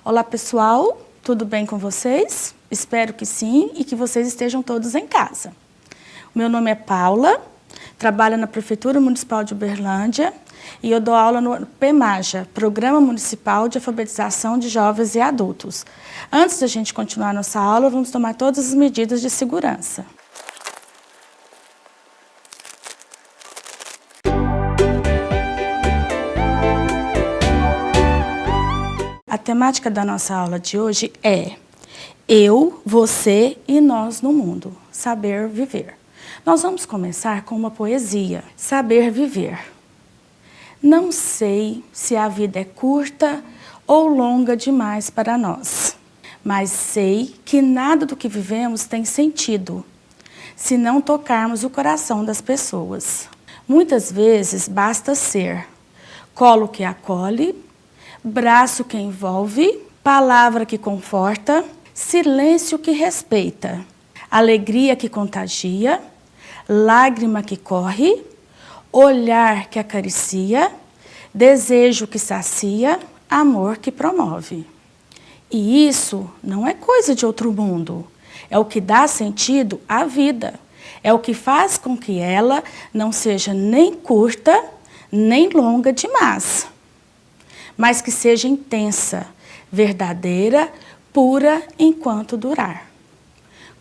Olá pessoal, tudo bem com vocês? Espero que sim e que vocês estejam todos em casa. O meu nome é Paula, trabalho na Prefeitura Municipal de Uberlândia e eu dou aula no PEMAJA, Programa Municipal de Alfabetização de Jovens e Adultos. Antes da gente continuar nossa aula, vamos tomar todas as medidas de segurança. A temática da nossa aula de hoje é Eu, Você e Nós no Mundo, Saber Viver. Nós vamos começar com uma poesia, Saber Viver. Não sei se a vida é curta ou longa demais para nós, mas sei que nada do que vivemos tem sentido, se não tocarmos o coração das pessoas. Muitas vezes basta ser colo que acolhe, braço que envolve, palavra que conforta, silêncio que respeita, alegria que contagia, lágrima que corre, olhar que acaricia, desejo que sacia, amor que promove. E isso não é coisa de outro mundo, é o que dá sentido à vida, é o que faz com que ela não seja nem curta, nem longa demais, mas que seja intensa, verdadeira, pura enquanto durar.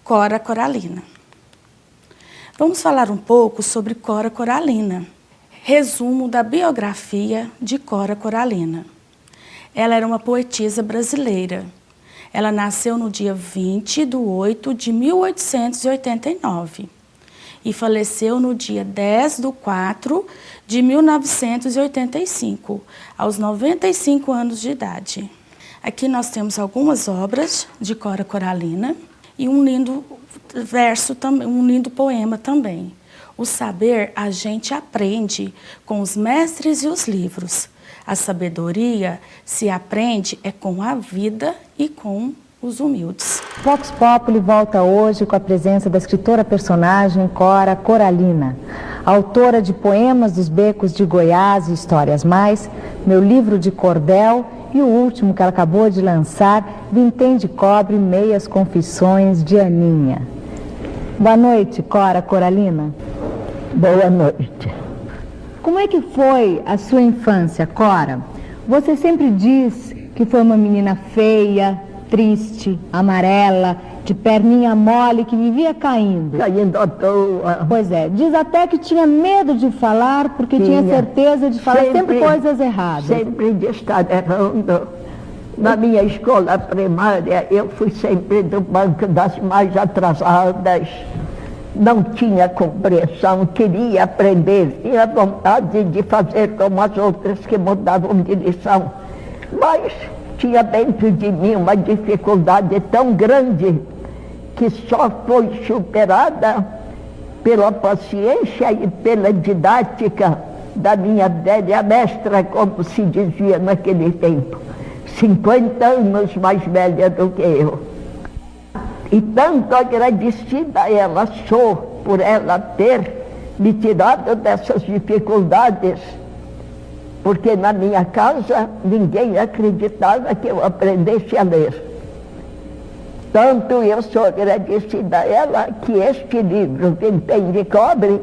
Cora Coralina. Vamos falar um pouco sobre Cora Coralina. Resumo da biografia de Cora Coralina. Ela era uma poetisa brasileira. Ela nasceu no dia 20 de 8 de 1889 e faleceu no dia 10 de 4 de 1985, aos 95 anos de idade. Aqui nós temos algumas obras de Cora Coralina e um lindo verso, um lindo poema também. O saber a gente aprende com os mestres e os livros. A sabedoria se aprende é com a vida e com os humildes. Vox Populi volta hoje com a presença da escritora personagem Cora Coralina, autora de Poemas dos Becos de Goiás e Histórias Mais, Meu Livro de Cordel e o último que ela acabou de lançar, Vintém de Cobre, Meias Confissões de Aninha. Boa noite, Cora Coralina. Boa noite. Como é que foi a sua infância, Cora? Você sempre diz que foi uma menina feia, triste, amarela, de perninha mole, que vivia caindo. Caindo à toa. Pois é, diz até que tinha medo de falar, porque tinha certeza de falar sempre coisas erradas. Sempre de estar errando. Na minha escola primária, eu fui sempre do banco das mais atrasadas. Não tinha compreensão, queria aprender, tinha vontade de fazer como as outras que mudavam de lição. Mas tinha dentro de mim uma dificuldade tão grande que só foi superada pela paciência e pela didática da minha velha mestra, como se dizia naquele tempo, 50 anos mais velha do que eu. E tanto agradecida ela sou por ela ter me tirado dessas dificuldades, porque na minha casa ninguém acreditava que eu aprendesse a ler. Tanto eu sou agradecida a ela que este livro, Vintém de Cobre,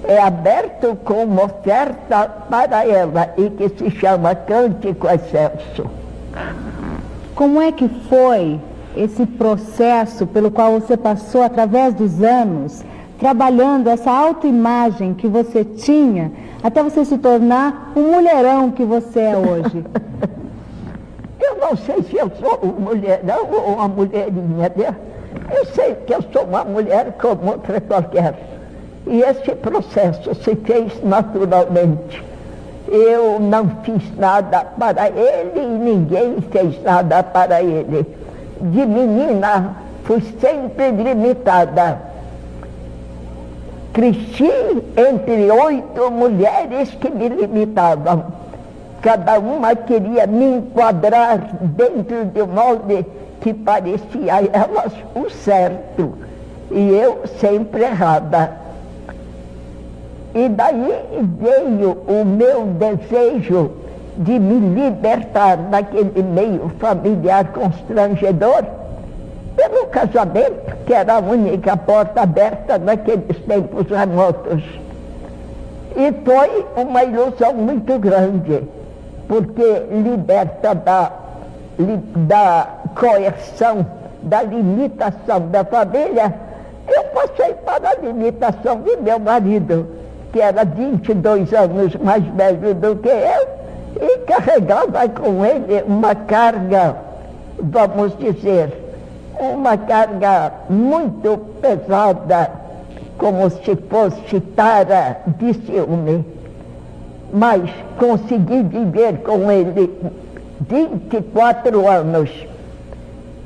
é aberto como oferta para ela e que se chama Cântico Excelso. Como é que foi esse processo pelo qual você passou através dos anos, trabalhando essa autoimagem que você tinha, até você se tornar o mulherão que você é hoje? Eu não sei se eu sou um mulherão ou uma mulherinha, né? Eu sei que eu sou uma mulher como outra qualquer. E esse processo se fez naturalmente. Eu não fiz nada para ele e ninguém fez nada para ele. De menina, fui sempre limitada. Cresci entre 8 mulheres que me limitavam. Cada uma queria me enquadrar dentro de um molde que parecia a elas o certo. E eu sempre errada. E daí veio o meu desejo de me libertar daquele meio familiar constrangedor, pelo casamento, que era a única porta aberta naqueles tempos remotos. E foi uma ilusão muito grande, porque liberta da coerção, da limitação da família, eu passei para a limitação de meu marido, que era 22 anos mais velho do que eu, e carregava com ele uma carga, vamos dizer, uma carga muito pesada, como se fosse tara de ciúme. Mas consegui viver com ele 24 anos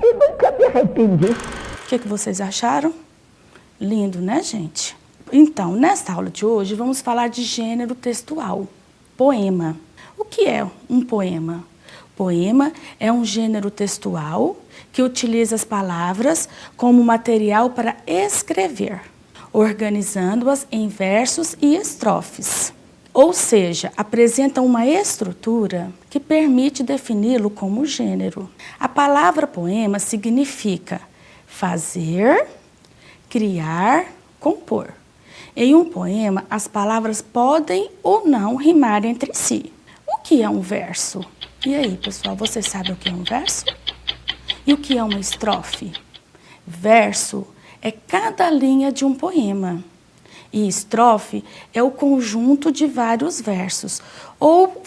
e nunca me arrependi. O que vocês acharam? Lindo, né, gente? Então, nesta aula de hoje, vamos falar de gênero textual, poema. O que é um poema? Poema é um gênero textual que utiliza as palavras como material para escrever, organizando-as em versos e estrofes. Ou seja, apresenta uma estrutura que permite defini-lo como gênero. A palavra poema significa fazer, criar, compor. Em um poema, as palavras podem ou não rimar entre si. O que é um verso? E aí, pessoal, vocês sabem o que é um verso? E o que é uma estrofe? Verso é cada linha de um poema. E estrofe é o conjunto de vários versos. Ou,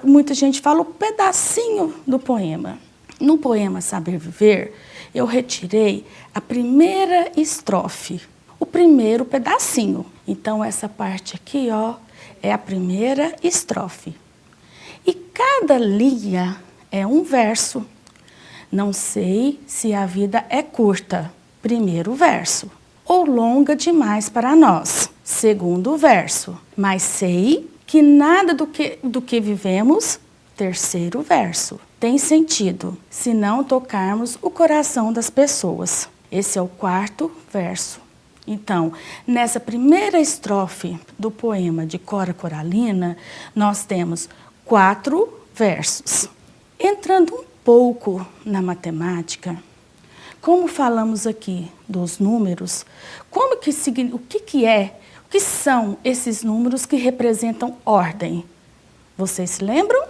muita gente fala, o pedacinho do poema. No poema Saber Viver, eu retirei a primeira estrofe, o primeiro pedacinho. Então, essa parte aqui, ó, é a primeira estrofe. E cada linha é um verso. Não sei se a vida é curta, primeiro verso, ou longa demais para nós, segundo verso. Mas sei que nada do que vivemos, terceiro verso, tem sentido se não tocarmos o coração das pessoas. Esse é o quarto verso. Então, nessa primeira estrofe do poema de Cora Coralina, nós temos 4 versos. Entrando um pouco na matemática, como falamos aqui dos números, o que são esses números que representam ordem? Vocês se lembram?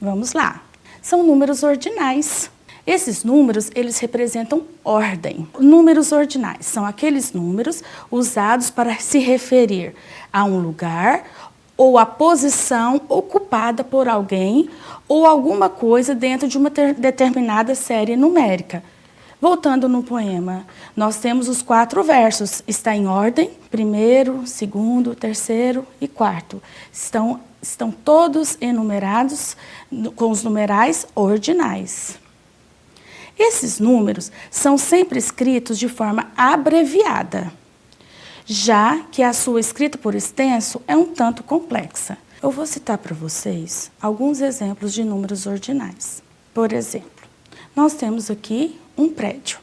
Vamos lá. São números ordinais. Esses números, eles representam ordem. Números ordinais são aqueles números usados para se referir a um lugar ou a posição ocupada por alguém ou alguma coisa dentro de uma determinada série numérica. Voltando no poema, nós temos os 4 versos. Está em ordem, primeiro, segundo, terceiro e quarto. Estão todos enumerados com os numerais ordinais. Esses números são sempre escritos de forma abreviada, já que a sua escrita por extenso é um tanto complexa. Eu vou citar para vocês alguns exemplos de números ordinais. Por exemplo, nós temos aqui um prédio.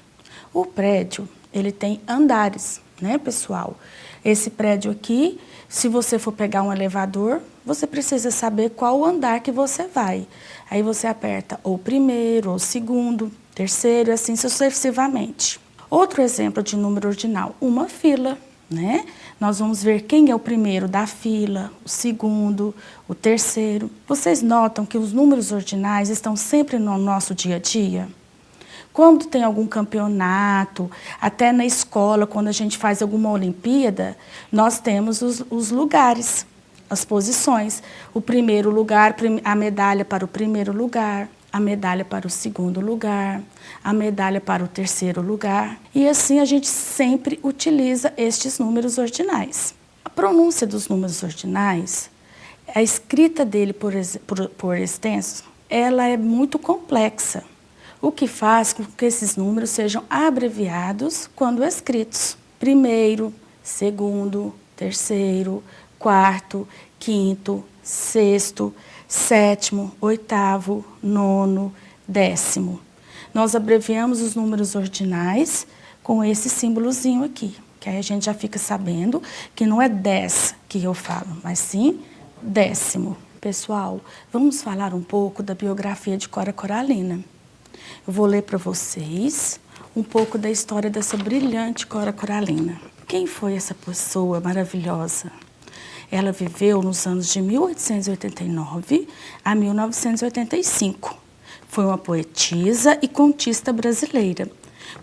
O prédio, ele tem andares, né, pessoal? Esse prédio aqui, se você for pegar um elevador, você precisa saber qual o andar que você vai. Aí você aperta ou primeiro, ou segundo, terceiro, e assim sucessivamente. Outro exemplo de número ordinal, uma fila, né? Nós vamos ver quem é o primeiro da fila, o segundo, o terceiro. Vocês notam que os números ordinais estão sempre no nosso dia a dia? Quando tem algum campeonato, até na escola, quando a gente faz alguma Olimpíada, nós temos os lugares, as posições. O primeiro lugar, a medalha para o primeiro lugar, a medalha para o segundo lugar, a medalha para o terceiro lugar. E assim a gente sempre utiliza estes números ordinais. A pronúncia dos números ordinais, a escrita dele por extenso, ela é muito complexa, o que faz com que esses números sejam abreviados quando escritos. Primeiro, segundo, terceiro, quarto, quinto, sexto, sétimo, oitavo, nono, décimo. Nós abreviamos os números ordinais com esse símbolozinho aqui, que aí a gente já fica sabendo que não é 10 que eu falo, mas sim décimo. Pessoal, vamos falar um pouco da biografia de Cora Coralina. Eu vou ler para vocês um pouco da história dessa brilhante Cora Coralina. Quem foi essa pessoa maravilhosa? Ela viveu nos anos de 1889 a 1985. Foi uma poetisa e contista brasileira.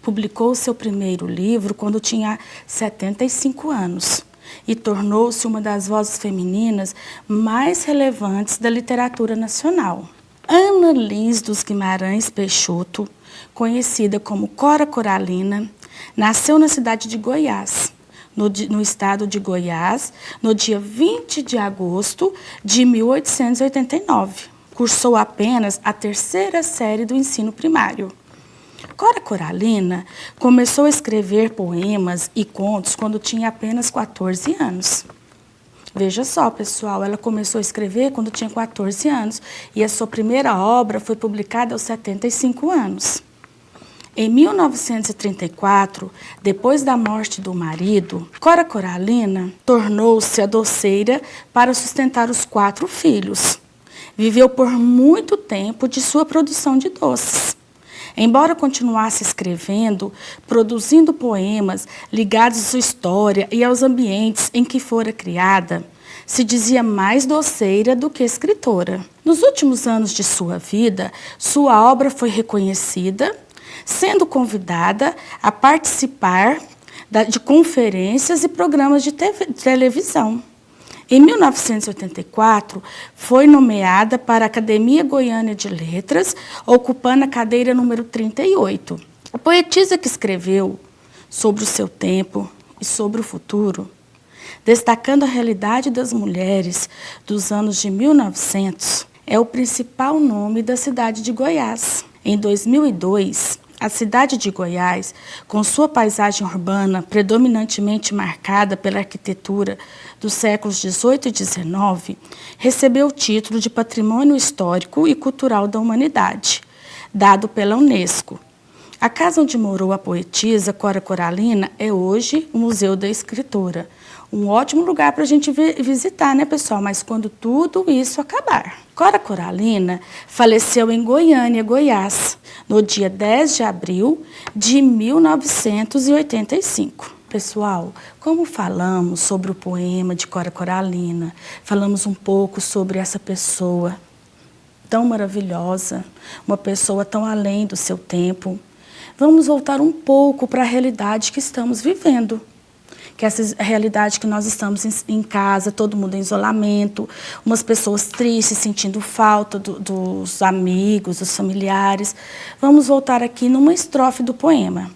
Publicou seu primeiro livro quando tinha 75 anos e tornou-se uma das vozes femininas mais relevantes da literatura nacional. Ana Lins dos Guimarães Peixoto, conhecida como Cora Coralina, nasceu na cidade de Goiás, no estado de Goiás, no dia 20 de agosto de 1889. Cursou apenas a 3ª série do ensino primário. Cora Coralina começou a escrever poemas e contos quando tinha apenas 14 anos. Veja só, pessoal, ela começou a escrever quando tinha 14 anos e a sua primeira obra foi publicada aos 75 anos. Em 1934, depois da morte do marido, Cora Coralina tornou-se a doceira para sustentar os 4 filhos. Viveu por muito tempo de sua produção de doces. Embora continuasse escrevendo, produzindo poemas ligados à sua história e aos ambientes em que fora criada, se dizia mais doceira do que escritora. Nos últimos anos de sua vida, sua obra foi reconhecida, sendo convidada a participar de conferências e programas de televisão. Em 1984, foi nomeada para a Academia Goiana de Letras, ocupando a cadeira número 38. A poetisa que escreveu sobre o seu tempo e sobre o futuro, destacando a realidade das mulheres dos anos de 1900, é o principal nome da cidade de Goiás. Em 2002, a cidade de Goiás, com sua paisagem urbana predominantemente marcada pela arquitetura dos séculos XVIII e XIX, recebeu o título de Patrimônio Histórico e Cultural da Humanidade, dado pela Unesco. A casa onde morou a poetisa Cora Coralina é hoje o Museu da Escritora. Um ótimo lugar para a gente visitar, né, pessoal? Mas quando tudo isso acabar. Cora Coralina faleceu em Goiânia, Goiás, no dia 10 de abril de 1985. Pessoal, como falamos sobre o poema de Cora Coralina, falamos um pouco sobre essa pessoa tão maravilhosa, uma pessoa tão além do seu tempo, vamos voltar um pouco para a realidade que estamos vivendo. Que essa realidade que nós estamos em casa, todo mundo em isolamento, umas pessoas tristes, sentindo falta dos amigos, dos familiares. Vamos voltar aqui numa estrofe do poema.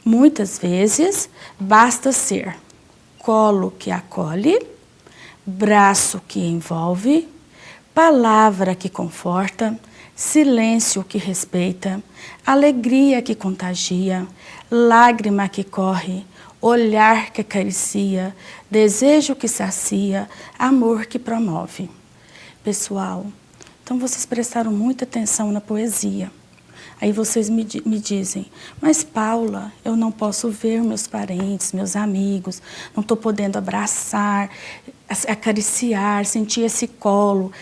Muitas vezes basta ser colo que acolhe, braço que envolve, palavra que conforta, silêncio que respeita, alegria que contagia, lágrima que corre, olhar que acaricia, desejo que sacia, amor que promove. Pessoal, então vocês prestaram muita atenção na poesia. Aí vocês me dizem, mas Paula, eu não posso ver meus parentes, meus amigos, não estou podendo abraçar, acariciar, sentir esse colo.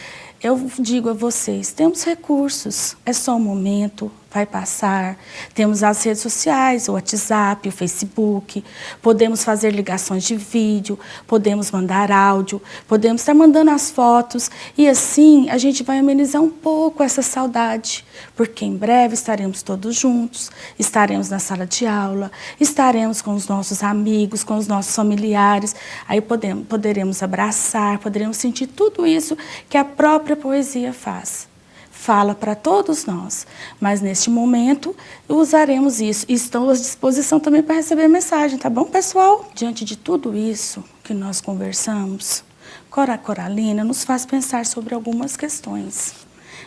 Eu digo a vocês, temos recursos, é só um momento, vai passar. Temos as redes sociais, o WhatsApp, o Facebook, podemos fazer ligações de vídeo, podemos mandar áudio, podemos estar mandando as fotos e assim a gente vai amenizar um pouco essa saudade, porque em breve estaremos todos juntos, estaremos na sala de aula, estaremos com os nossos amigos, com os nossos familiares, aí poderemos abraçar, poderemos sentir tudo isso que a própria poesia faz. Fala para todos nós, mas neste momento usaremos isso e estão à disposição também para receber mensagem, tá bom, pessoal? Diante de tudo isso que nós conversamos, Cora Coralina nos faz pensar sobre algumas questões.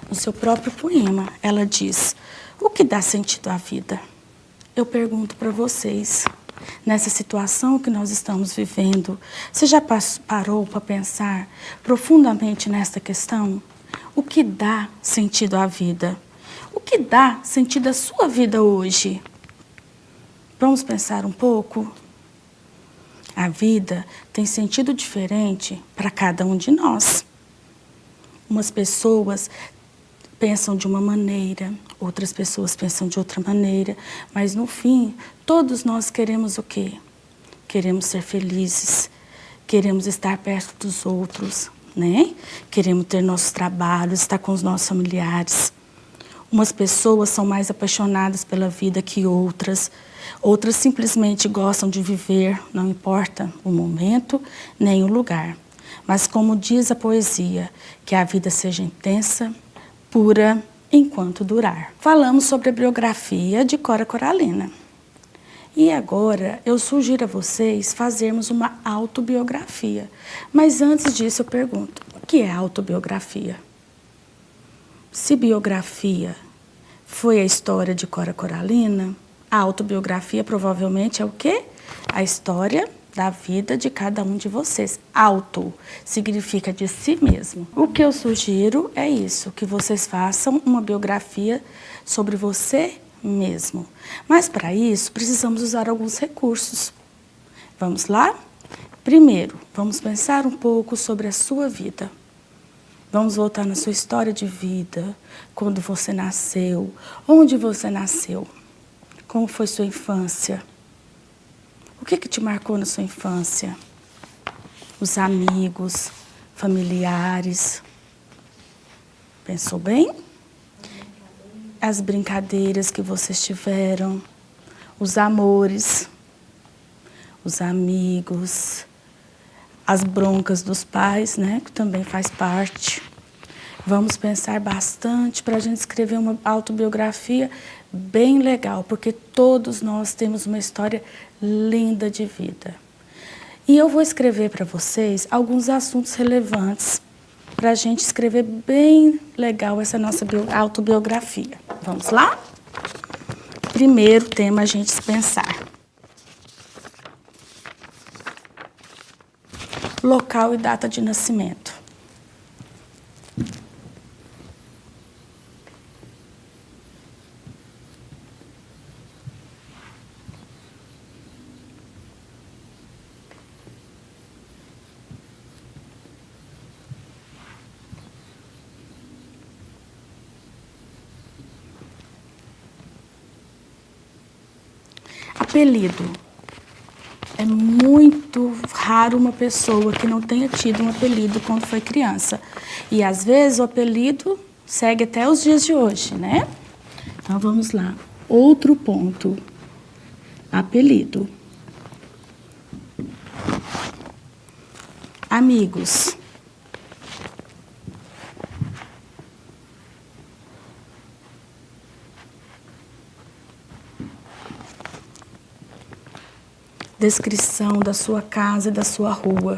No seu próprio poema, ela diz, o que dá sentido à vida? Eu pergunto para vocês, nessa situação que nós estamos vivendo, você já parou para pensar profundamente nesta questão? O que dá sentido à vida? O que dá sentido à sua vida hoje? Vamos pensar um pouco? A vida tem sentido diferente para cada um de nós. Umas pessoas pensam de uma maneira, outras pessoas pensam de outra maneira, mas no fim, todos nós queremos o quê? Queremos ser felizes, queremos estar perto dos outros, né? Queremos ter nossos trabalhos, estar com os nossos familiares. Umas pessoas são mais apaixonadas pela vida que outras. Outras simplesmente gostam de viver, não importa o momento nem o lugar. Mas como diz a poesia, que a vida seja intensa, pura, enquanto durar. Falamos sobre a biografia de Cora Coralina. E agora eu sugiro a vocês fazermos uma autobiografia. Mas antes disso eu pergunto, o que é autobiografia? Se biografia foi a história de Cora Coralina, a autobiografia provavelmente é o quê? A história da vida de cada um de vocês. Auto significa de si mesmo. O que eu sugiro é isso, que vocês façam uma biografia sobre você mesmo. Mas para isso precisamos usar alguns recursos. Vamos lá? Primeiro, vamos pensar um pouco sobre a sua vida. Vamos voltar na sua história de vida, quando você nasceu, onde você nasceu, como foi sua infância, o que te marcou na sua infância, os amigos, familiares, pensou bem? As brincadeiras que vocês tiveram, os amores, os amigos, as broncas dos pais, né, que também faz parte. Vamos pensar bastante para a gente escrever uma autobiografia bem legal, porque todos nós temos uma história linda de vida. E eu vou escrever para vocês alguns assuntos relevantes para a gente escrever bem legal essa nossa autobiografia. Vamos lá? Primeiro tema a gente pensar. Local e data de nascimento. Apelido. É muito raro uma pessoa que não tenha tido um apelido quando foi criança. E às vezes o apelido segue até os dias de hoje, né? Então vamos lá. Outro ponto. Apelido. Amigos. Descrição da sua casa e da sua rua.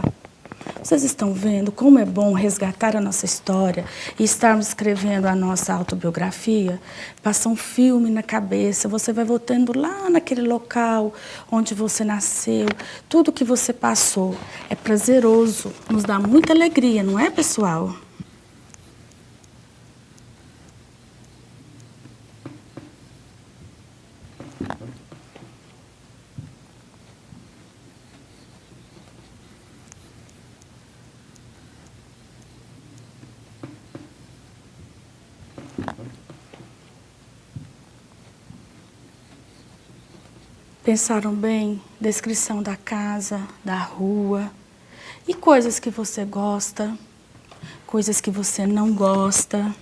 Vocês estão vendo como é bom resgatar a nossa história e estarmos escrevendo a nossa autobiografia? Passa um filme na cabeça, você vai voltando lá naquele local onde você nasceu, tudo que você passou. É prazeroso, nos dá muita alegria, não é, pessoal? Pensaram bem? Descrição da casa, da rua. E coisas que você gosta, coisas que você não gosta.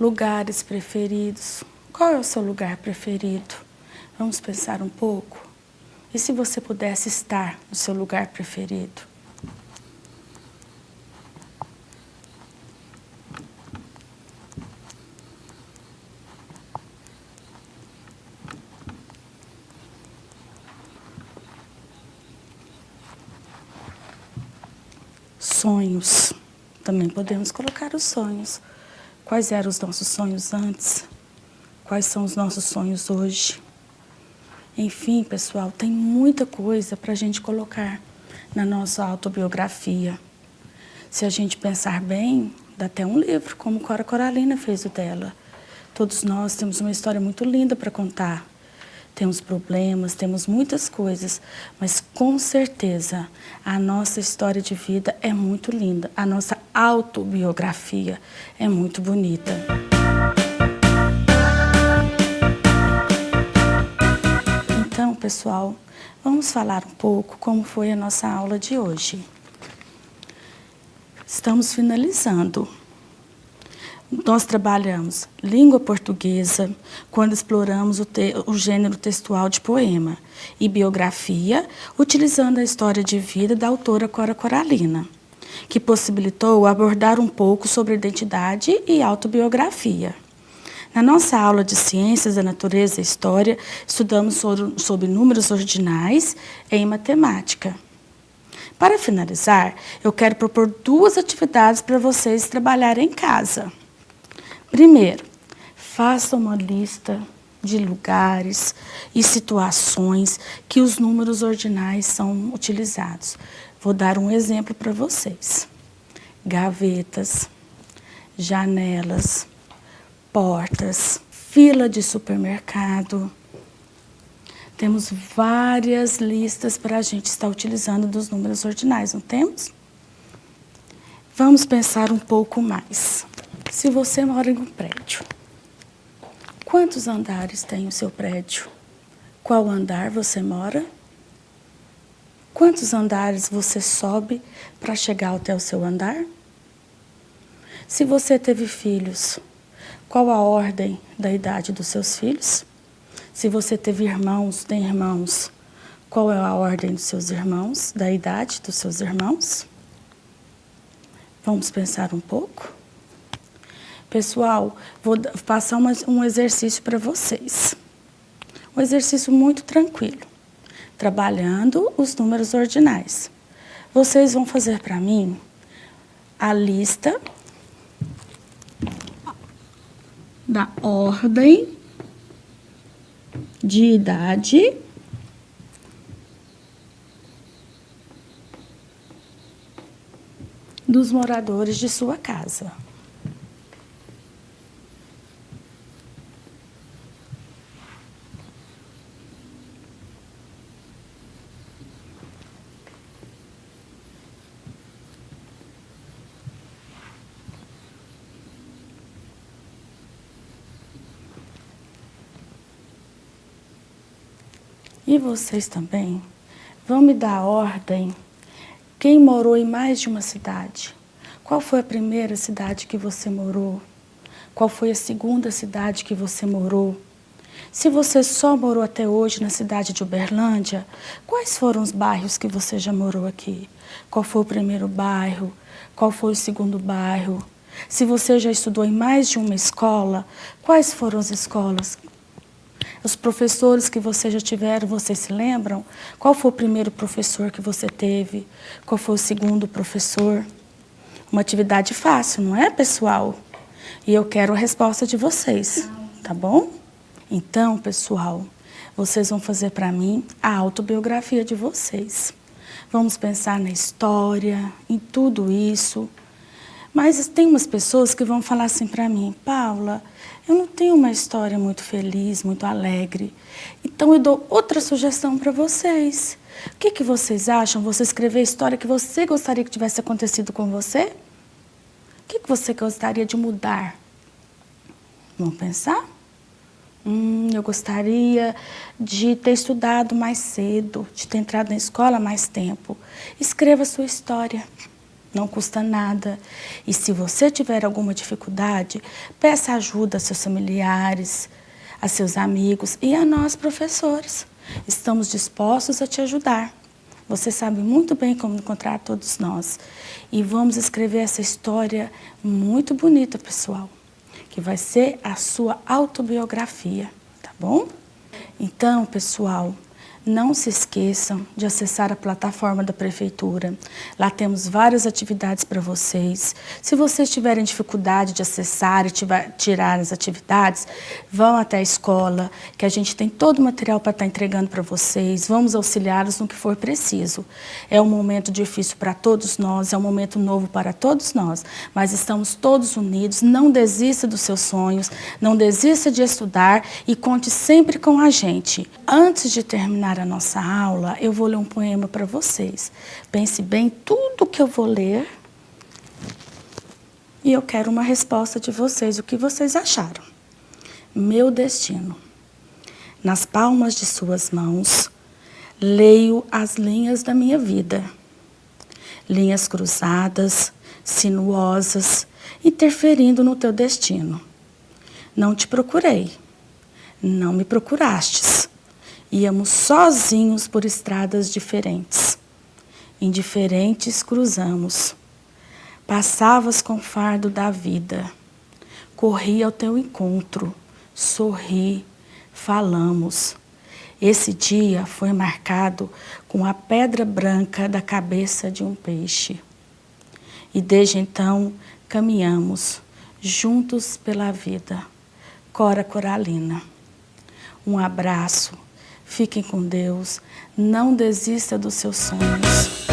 Lugares preferidos. Qual é o seu lugar preferido? Vamos pensar um pouco? E se você pudesse estar no seu lugar preferido? sonhos. Também podemos colocar os sonhos. Quais eram os nossos sonhos antes? Quais são os nossos sonhos hoje? Enfim, pessoal, tem muita coisa para a gente colocar na nossa autobiografia. Se a gente pensar bem, dá até um livro, como Cora Coralina fez o dela. Todos nós temos uma história muito linda para contar. Temos problemas, temos muitas coisas, mas com certeza a nossa história de vida é muito linda. A nossa autobiografia é muito bonita. Então, pessoal, vamos falar um pouco como foi a nossa aula de hoje. Estamos finalizando. Nós trabalhamos língua portuguesa quando exploramos o gênero textual de poema e biografia, utilizando a história de vida da autora Cora Coralina, que possibilitou abordar um pouco sobre identidade e autobiografia. Na nossa aula de Ciências da Natureza e História, estudamos sobre números ordinais em matemática. Para finalizar, eu quero propor 2 atividades para vocês trabalharem em casa. Primeiro, faça uma lista de lugares e situações que os números ordinais são utilizados. Vou dar um exemplo para vocês. Gavetas, janelas, portas, fila de supermercado. Temos várias listas para a gente estar utilizando dos números ordinais, não temos? Vamos pensar um pouco mais. Se você mora em um prédio, quantos andares tem o seu prédio? Qual andar você mora? Quantos andares você sobe para chegar até o seu andar? Se você teve filhos, qual a ordem da idade dos seus filhos? Se você teve irmãos, tem irmãos, qual é a ordem dos seus irmãos, da idade dos seus irmãos? Vamos pensar um pouco? Pessoal, vou passar um exercício para vocês. Um exercício muito tranquilo, trabalhando os números ordinais. Vocês vão fazer para mim a lista da ordem de idade dos moradores de sua casa. E vocês também vão me dar a ordem. Quem morou em mais de uma cidade? Qual foi a primeira cidade que você morou? Qual foi a segunda cidade que você morou? Se você só morou até hoje na cidade de Uberlândia, quais foram os bairros que você já morou aqui? Qual foi o primeiro bairro? Qual foi o segundo bairro? Se você já estudou em mais de uma escola, quais foram as escolas? Os professores que você já tiveram, vocês se lembram? Qual foi o primeiro professor que você teve? Qual foi o segundo professor? Uma atividade fácil, não é, pessoal? E eu quero a resposta de vocês, tá bom? Então, pessoal, vocês vão fazer para mim a autobiografia de vocês. Vamos pensar na história, em tudo isso. Mas tem umas pessoas que vão falar assim para mim: Paula, eu não tenho uma história muito feliz, muito alegre. Então eu dou outra sugestão para vocês. O que vocês acham? Você escrever a história que você gostaria que tivesse acontecido com você? O que você gostaria de mudar? Vamos pensar? Eu gostaria de ter estudado mais cedo, de ter entrado na escola há mais tempo. Escreva a sua história. Não custa nada. E se você tiver alguma dificuldade, peça ajuda a seus familiares, a seus amigos e a nós, professores. Estamos dispostos a te ajudar. Você sabe muito bem como encontrar todos nós. E vamos escrever essa história muito bonita, pessoal, que vai ser a sua autobiografia, tá bom? Então, pessoal, Não se esqueçam de acessar a plataforma da Prefeitura. Lá temos várias atividades para vocês. Se vocês tiverem dificuldade de acessar e tirar as atividades, vão até a escola, que a gente tem todo o material para estar entregando para vocês. Vamos auxiliá-los no que for preciso. É um momento difícil para todos nós, é um momento novo para todos nós, mas estamos todos unidos. Não desista dos seus sonhos, não desista de estudar e conte sempre com a gente. Antes de terminar a nossa aula, eu vou ler um poema para vocês. Pense bem em tudo que eu vou ler e eu quero uma resposta de vocês, o que vocês acharam. Meu destino. Nas palmas de suas mãos, leio as linhas da minha vida. Linhas cruzadas, sinuosas, interferindo no teu destino. Não te procurei, não me procurastes. Íamos sozinhos por estradas diferentes. Indiferentes cruzamos. Passavas com o fardo da vida. Corri ao teu encontro, sorri, falamos. Esse dia foi marcado com a pedra branca da cabeça de um peixe. E desde então caminhamos juntos pela vida. Cora Coralina. Um abraço. Fiquem com Deus, não desista dos seus sonhos.